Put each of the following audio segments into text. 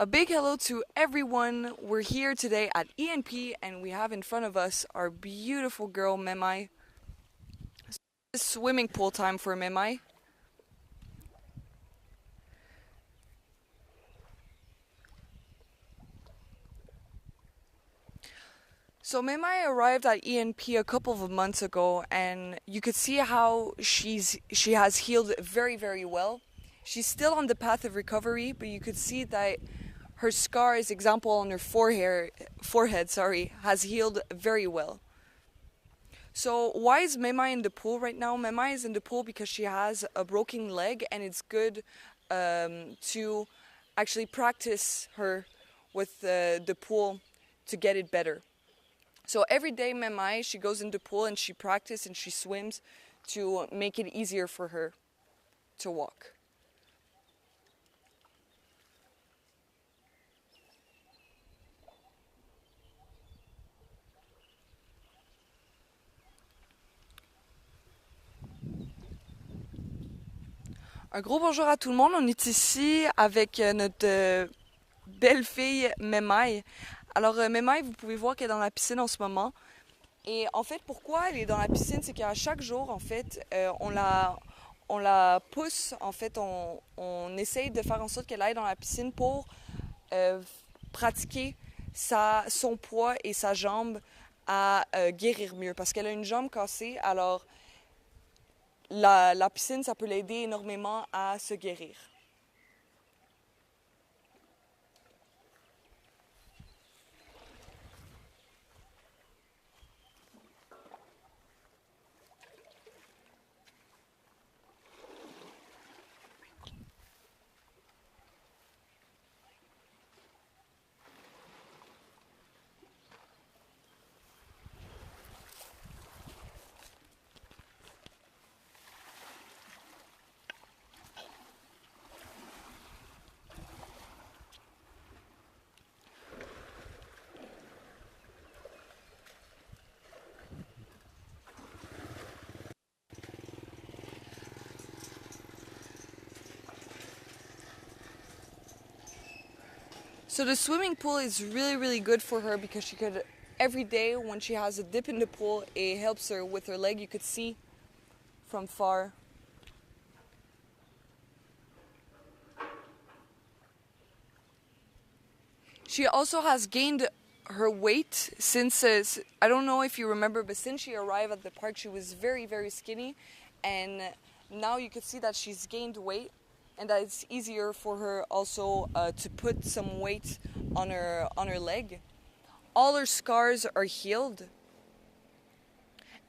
A big hello to everyone. We're here today at ENP and we have in front of us our beautiful girl Memai. It's swimming pool time for Memai. So Memai arrived at ENP a couple of months ago and you could see how she has healed very well. She's still on the path of recovery, but you could see that her scars, example on her forehead, has healed very well. So why is Memai in the pool right now? Memai is in the pool because she has a broken leg, and it's good to actually practice her with the pool to get it better. So every day, Memai, she goes in the pool and she practices and she swims to make it easier for her to walk. Un gros bonjour à tout le monde. On est ici avec notre belle fille Memai. Alors Memai, vous pouvez voir qu'elle est dans la piscine en ce moment. Et en fait, pourquoi elle est dans la piscine, c'est qu'à chaque jour, en fait, on la pousse, en fait, on essaye de faire en sorte qu'elle aille dans la piscine pour euh, pratiquer son poids et sa jambe à guérir mieux. Parce qu'elle a une jambe cassée, alors la piscine, ça peut l'aider énormément à se guérir. So the swimming pool is really good for her because she could every day when she has a dip in the pool, it helps her with her leg. You could see from far. She also has gained her weight since I don't know if you remember, but since she arrived at the park, she was very skinny, and now you can see that she's gained weight, and that it's easier for her also to put some weight on her leg. All her scars are healed,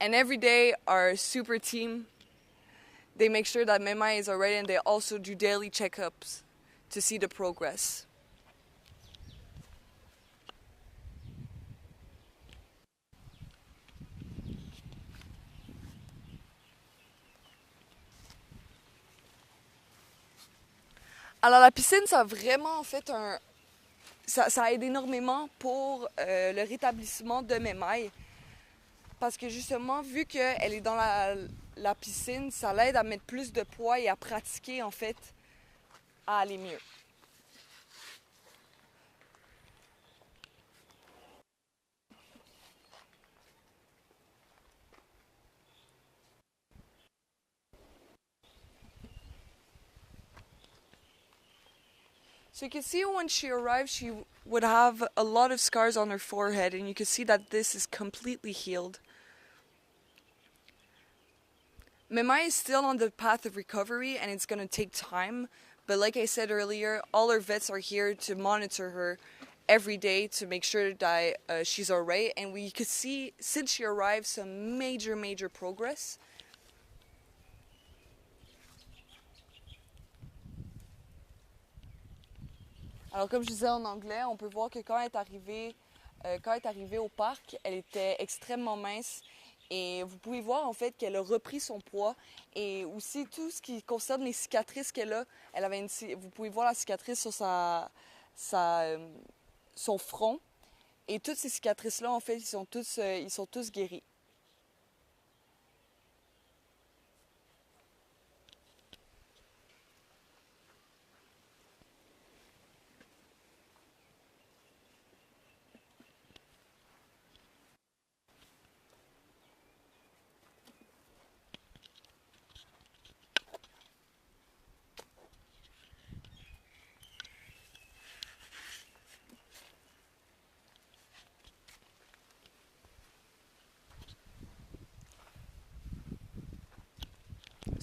and every day our super team, they make sure that Memai is alright, and they also do daily checkups to see the progress. Alors la piscine, ça a vraiment en fait ça aide énormément pour le rétablissement de mes mailles. Parce que justement, vu qu'elle est dans la piscine, ça l'aide à mettre plus de poids et à pratiquer en fait à aller mieux. So you can see when she arrived, she would have a lot of scars on her forehead, and you can see that this is completely healed. Memai is still on the path of recovery and it's going to take time. But like I said earlier, all our vets are here to monitor her every day to make sure that she's alright. And we could see, since she arrived, some major progress. Alors comme je disais en anglais, on peut voir que quand elle est arrivée au parc, elle était extrêmement mince. Et vous pouvez voir en fait qu'elle a repris son poids et aussi tout ce qui concerne les cicatrices qu'elle a. Vous pouvez voir la cicatrice sur sa, son front. Et toutes ces cicatrices-là, en fait, ils sont tous guéris.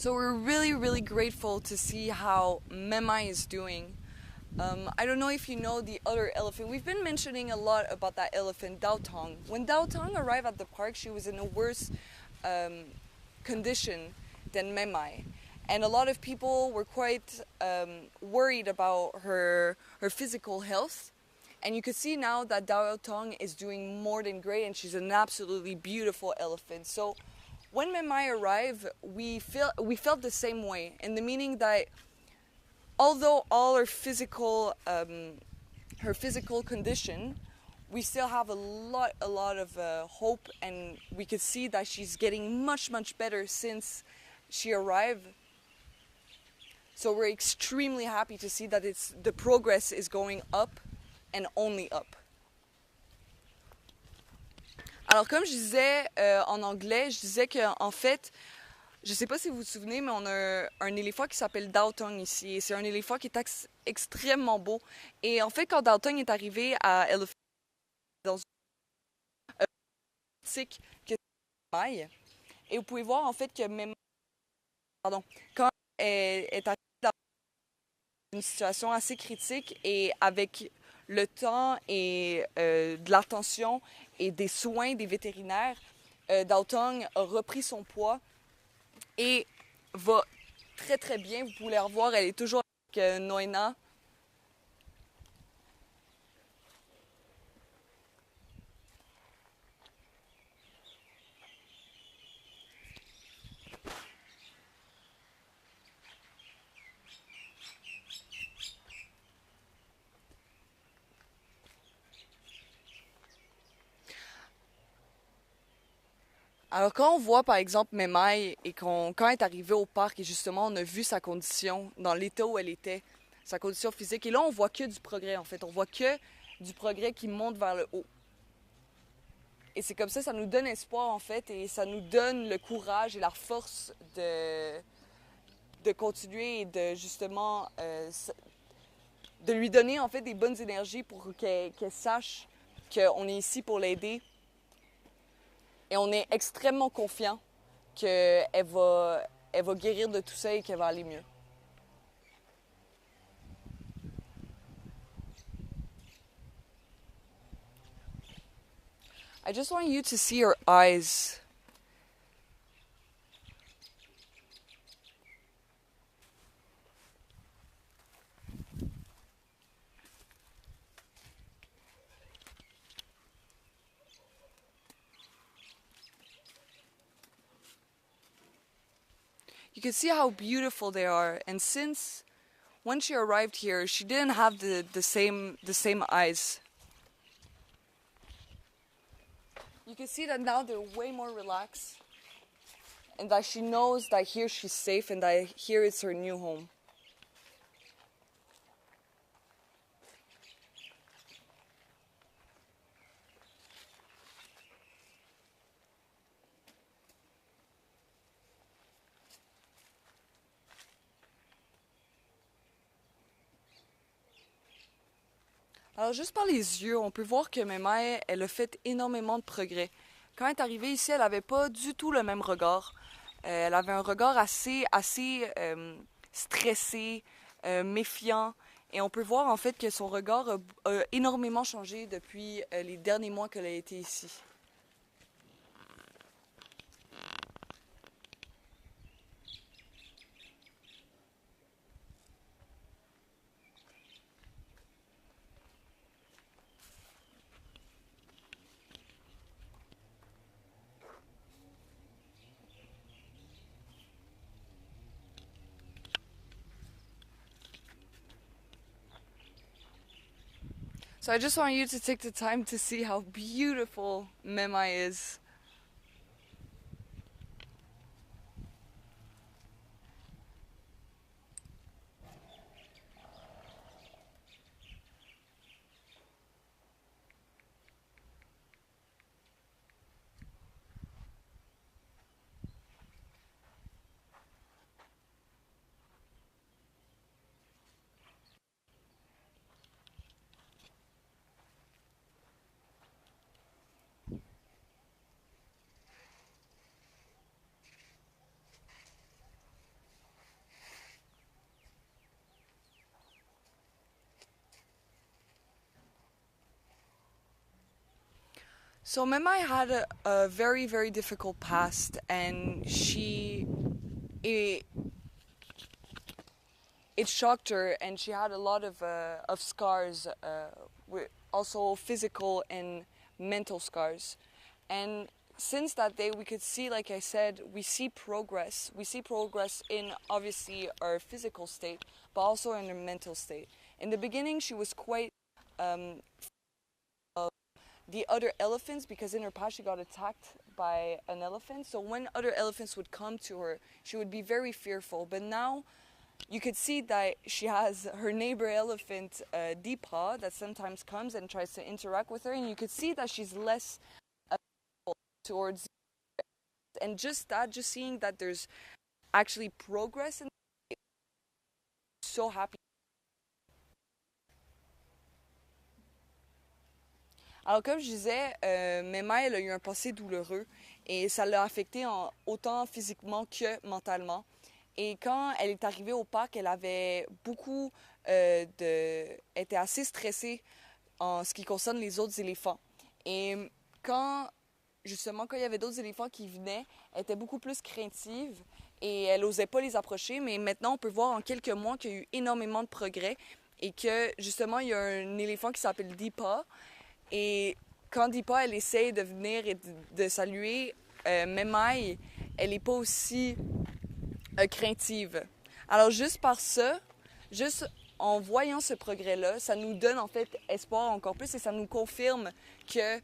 So we're really, really grateful to see how Memai is doing. I don't know if you know the other elephant. We've been mentioning a lot about that elephant, Dao Tong. When Dao Tong arrived at the park, she was in a worse um, condition than Memai. And a lot of people were quite worried about her physical health. And you can see now that Dao Tong is doing more than great, and she's an absolutely beautiful elephant. So when Memai arrived, we felt the same way, in the meaning that although all her physical condition, we still have a lot of hope, and we could see that she's getting much, much better since she arrived. So we're extremely happy to see that the progress is going up and only up. Alors comme je disais en anglais, je disais qu'en fait, je ne sais pas si vous vous souvenez, mais on a un éléphant qui s'appelle Dao Tong ici. Et c'est un éléphant qui est extrêmement beau. Et en fait, quand Dao Tong est arrivé à Elephant, dans une boutique que Memai, et vous pouvez voir en fait que Memai, pardon, quand elle est arrivée dans une situation assez critique, et avec le temps et de l'attention et des soins des vétérinaires, Dao Tong a repris son poids et va très très bien. Vous pouvez la revoir, elle est toujours avec Noena. Alors quand on voit par exemple Memai et quand elle est arrivée au parc et justement on a vu sa condition, dans l'état où elle était, sa condition physique, et là on voit que du progrès en fait, on voit que du progrès qui monte vers le haut. Et c'est comme ça nous donne espoir en fait, et ça nous donne le courage et la force de continuer et de justement de lui donner en fait des bonnes énergies pour qu'elle sache qu'on est ici pour l'aider. Et on est extrêmement confiant qu'elle va guérir de tout ça et qu'elle va aller mieux. I just want you to see her eyes. You can see how beautiful they are, and since when she arrived here, she didn't have the same eyes. You can see that now they're way more relaxed, and that she knows that here she's safe and that here is her new home. Alors juste par les yeux, on peut voir que Memai, elle a fait énormément de progrès. Quand elle est arrivée ici, elle n'avait pas du tout le même regard. Elle avait un regard assez stressé, méfiant. Et on peut voir en fait que son regard a énormément changé depuis les derniers mois qu'elle a été ici. So I just want you to take the time to see how beautiful Memai is. So Memai had a very, very difficult past, and it, it shocked her, and she had a lot of scars, also physical and mental scars. And since that day, we could see, like I said, we see progress. We see progress in obviously our physical state, but also in her mental state. In the beginning, she was quite um, the other elephants because in her past she got attacked by an elephant. So when other elephants would come to her, she would be very fearful. But now you could see that she has her neighbor elephant, Deepa, that sometimes comes and tries to interact with her, and you could see that she's less towards, and just that, just seeing that there's actually progress, and so happy. Alors comme je disais, Mema, elle a eu un passé douloureux et ça l'a affecté autant physiquement que mentalement. Et quand elle est arrivée au parc, elle avait beaucoup elle était assez stressée en ce qui concerne les autres éléphants. Et quand, justement, quand il y avait d'autres éléphants qui venaient, elle était beaucoup plus craintive et elle n'osait pas les approcher. Mais maintenant, on peut voir en quelques mois qu'il y a eu énormément de progrès et que, justement, il y a un éléphant qui s'appelle Deepa. Et quand Deepa, elle essaye de venir et de saluer Memai, elle n'est pas aussi craintive. Alors juste par ça, juste en voyant ce progrès-là, ça nous donne en fait espoir encore plus et ça nous confirme que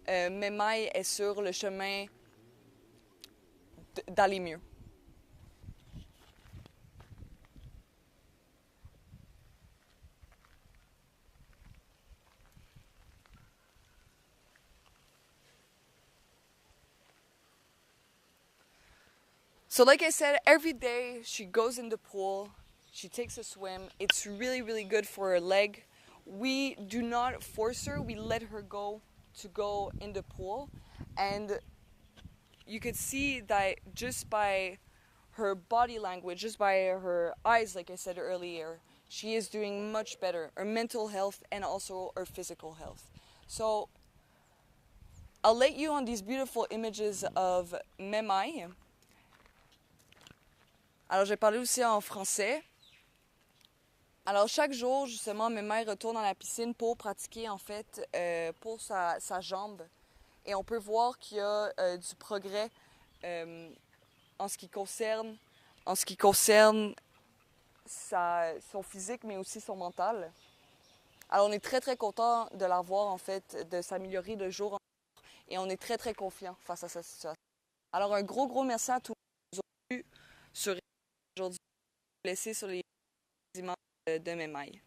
Memai est sur le chemin d'aller mieux. So like I said, every day she goes in the pool, she takes a swim. It's really, really good for her leg. We do not force her, we let her go to go in the pool. And you could see that just by her body language, just by her eyes, like I said earlier, she is doing much better, her mental health and also her physical health. So I'll let you on these beautiful images of Memai. Alors, je vais parler aussi en français. Alors, chaque jour, justement, Memai retourne dans la piscine pour pratiquer, en fait, pour sa jambe. Et on peut voir qu'il y a du progrès en ce qui concerne, son physique, mais aussi son mental. Alors, on est très, très content de la voir, en fait, de s'améliorer de jour en jour. Et on est très, très confiant face à sa situation. Alors, un gros, gros merci à tous qui nous ont vus sur aujourd'hui, laissés sur les images de Memai.